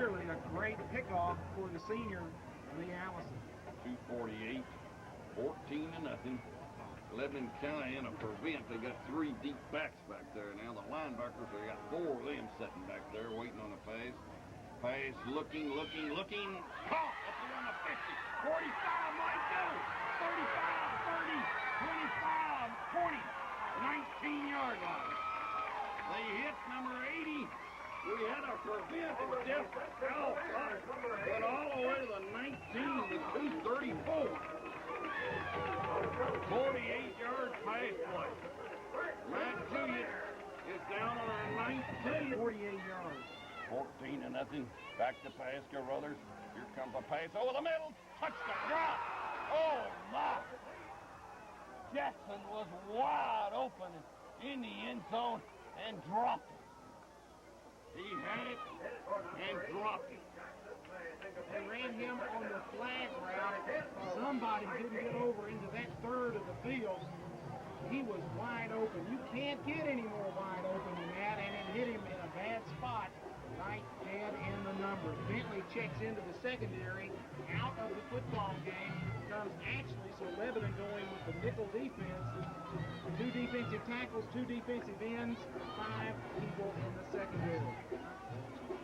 clearly a great kickoff for the senior, Lee Allison. 2:48, 14-0. Lebanon kind of in a prevent. They got 3 deep backs back there. Now the linebackers, they got 4 of them sitting back there waiting on the pass. Pass, looking. Caught up around the 50. 45 might go. 35, 30, 25, 20, 19-yard line. They hit number 80. We had a prevent and just out. Went all the way to the 19, the 234. 48-yard pass play. Matt Juliet is down on our 19. 48 yards. 14-0. Back to pass, Carruthers. Here comes a pass over the middle. Touchdown. Drop. Oh, my. Jackson was wide open in the end zone and dropped it. He had it and dropped it. They ran him on the flag route. Somebody didn't get over into that third of the field. He was wide open. You can't get any more wide open than that, and it hit him in a bad spot, right dead in the numbers. Bentley checks into the secondary, out of the football game, comes actually, so Lebanon going with the nickel defense. 2 defensive tackles, 2 defensive ends, 5 people in the secondary.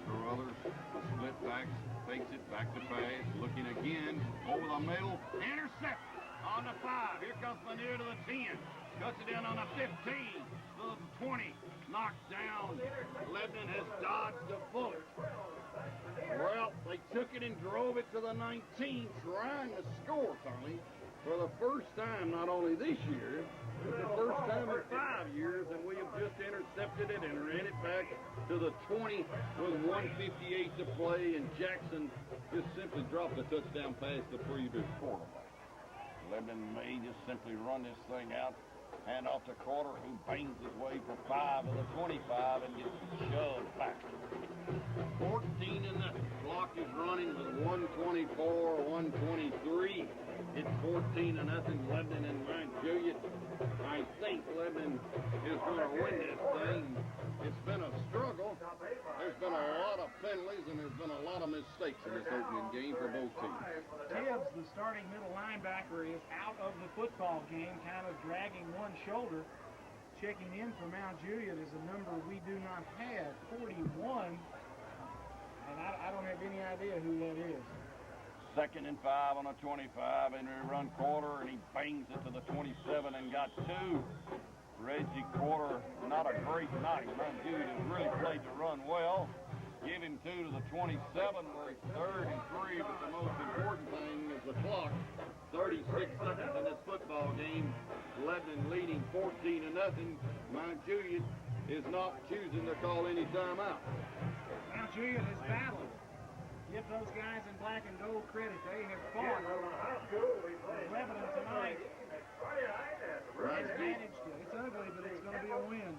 Carruthers, split backs, fakes it, back to pass, looking again, over the middle, intercept on the 5. Here comes Lanier to the 10. Cuts it in on the 15, to the 20, knocked down. Lebanon has dodged the bullet. Well, they took it and drove it to the 19, trying to score, Tommy, for the first time, not only this year, but the first time in 5 years, and we have just intercepted it and ran it back to the 20 with 1:58 to play, and Jackson just simply dropped a touchdown pass to previous quarterback. Lebanon may just simply run this thing out, hand off to Carter, who bangs his way for 5 of the 25 and gets shoved back. 14-0. Clock is running with 1:24, 1:23. It's 14-0. Lebanon and Mount Juliet. I think Lebanon is going to win this thing. It's been a struggle. There's been a lot of penalties, and there's been a lot of mistakes in this opening game for both teams. Tibbs, the starting middle linebacker, is out of the football game, kind of dragging one shoulder. Checking in for Mount Juliet is a number we do not have, 41. And I don't have any idea who that is. 2nd and 5 on a 25, and they run Carter, and he bangs it to the 27 and got 2. Reggie Carter, not a great night. Mount Juliet has really played the run well. Give him 2 to the 27, where it's 3rd and 3, but the most important thing is the clock. 36 seconds in this football game. Lebanon leading 14-0. Mount Juliet is not choosing to call any timeout. Mount Juliet has battled. Give those guys in black and gold credit. They have fought Lebanon tonight. It's managed it. It's ugly, but it's going to be a win.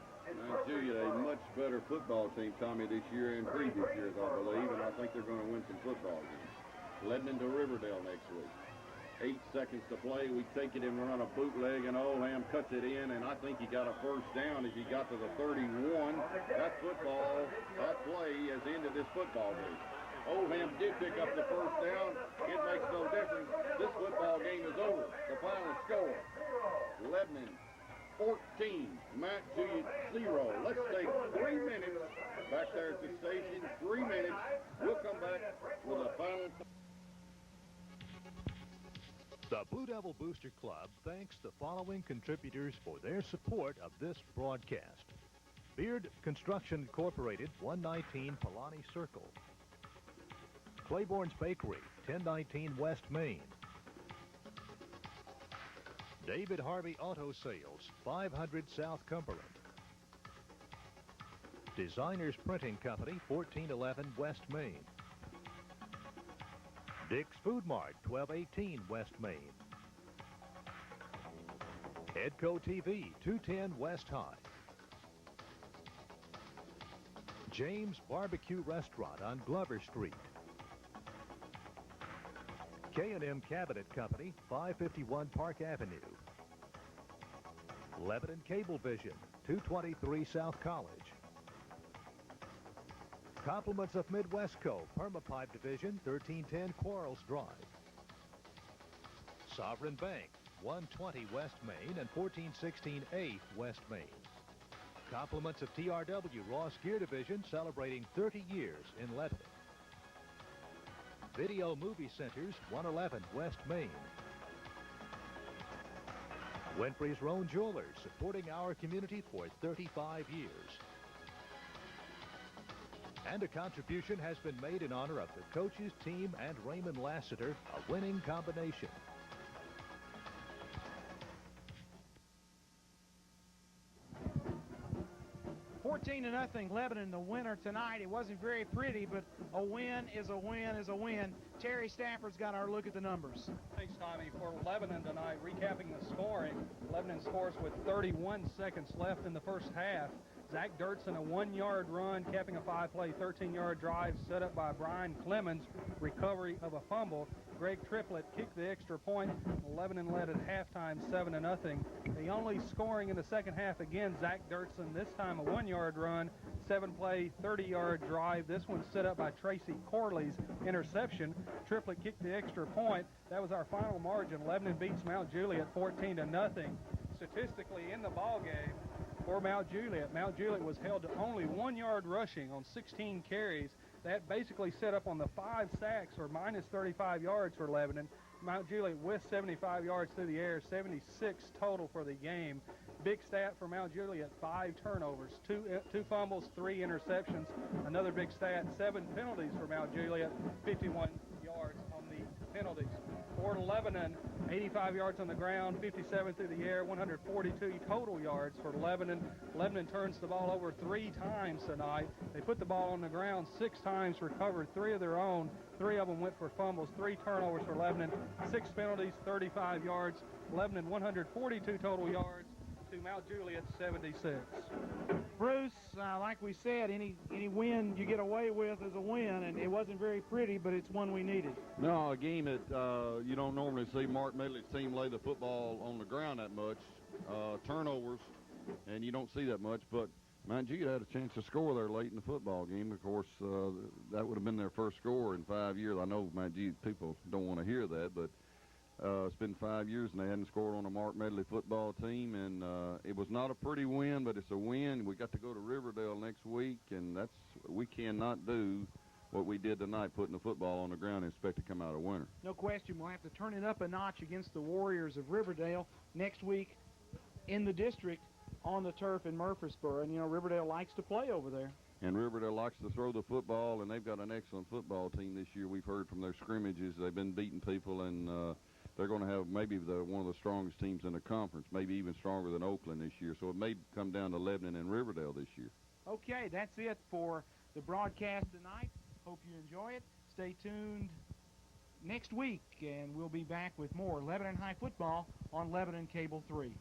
Mount Juliet, a much better football team, Tommy, this year and previous years, I believe, and I think they're going to win some football games. Lebanon to Riverdale next week. 8 seconds to play. We take it and run a bootleg, and Oldham cuts it in, and I think he got a first down as he got to the 31. That play has ended this football game. Oldham did pick up the first down. It makes no difference. This football game is over. The final score, Lebanon 14, Mount Juliet 0. Let's take 3 minutes back there at the station. 3 minutes. We'll come back with a final. The Blue Devil Booster Club thanks the following contributors for their support of this broadcast. Beard Construction Incorporated, 119 Palani Circle. Claiborne's Bakery, 1019 West Main. David Harvey Auto Sales, 500 South Cumberland. Designers Printing Company, 1411 West Main. Dick's Food Mart, 1218 West Main. Edco TV, 210 West High. James Barbecue Restaurant on Glover Street. K&M Cabinet Company, 551 Park Avenue. Lebanon Cablevision, 223 South College. Compliments of Midwestco, Permapipe Division, 1310 Quarles Drive. Sovereign Bank, 120 West Main and 1416 8 West Main. Compliments of TRW Ross Gear Division, celebrating 30 years in Lebanon. Video Movie Centers, 111 West Main. Winfrey's Roan Jewelers, supporting our community for 35 years. And a contribution has been made in honor of the coaches, team, and Raymond Lassiter, a winning combination. $14-0 Lebanon, the winner tonight. It wasn't very pretty, but a win is a win is a win. Terry Stafford's got our look at the numbers. Thanks, Tommy. For Lebanon tonight, recapping the scoring, Lebanon scores with 31 seconds left in the first half. Zach Dirtson, a 1-yard run, capping a 5-play, 13-yard drive set up by Brian Clemens. Recovery of a fumble. Greg Triplett kicked the extra point. Lebanon led at halftime 7-0. The only scoring in the second half, again, Zach Dirtson, this time a 1-yard run, 7-play, 30-yard drive. This one set up by Tracy Corley's interception. Triplett kicked the extra point. That was our final margin. Lebanon beats Mount Juliet 14-0. Statistically in the ball game for Mount Juliet was held to only 1 yard rushing on 16 carries. That basically set up on the 5 sacks, or minus 35 yards for Lebanon. Mount Juliet with 75 yards through the air, 76 total for the game. Big stat for Mount Juliet, 5 turnovers, 2 fumbles, 3 interceptions. Another big stat, 7 penalties for Mount Juliet, 51 yards on the penalties. For Lebanon, 85 yards on the ground, 57 through the air, 142 total yards for Lebanon. Lebanon turns the ball over 3 times tonight. They put the ball on the ground 6 times, recovered 3 of their own. 3 of them went for fumbles, 3 turnovers for Lebanon, 6 penalties, 35 yards. Lebanon 142 total yards to Mount Juliet 76. Bruce, like we said, any win you get away with is a win, and it wasn't very pretty, but it's one we needed. No, a game that you don't normally see Mark Medley's team lay the football on the ground that much. Turnovers, and you don't see that much, but Mount Juliet had a chance to score there late in the football game. Of course, that would have been their first score in 5 years. I know Mount Juliet people don't want to hear that, but it's been 5 years and they hadn't scored on a Mark Medley football team, and it was not a pretty win, but it's a win. We got to go to Riverdale next week, and we cannot do what we did tonight, putting the football on the ground and expect to come out a winner. No question, we'll have to turn it up a notch against the Warriors of Riverdale next week in the district on the turf in Murfreesboro, and you know Riverdale likes to play over there. And Riverdale likes to throw the football, and they've got an excellent football team this year. We've heard from their scrimmages they've been beating people, and they're going to have maybe one of the strongest teams in the conference, maybe even stronger than Oakland this year. So it may come down to Lebanon and Riverdale this year. Okay, that's it for the broadcast tonight. Hope you enjoy it. Stay tuned next week, and we'll be back with more Lebanon High football on Lebanon Cable 3.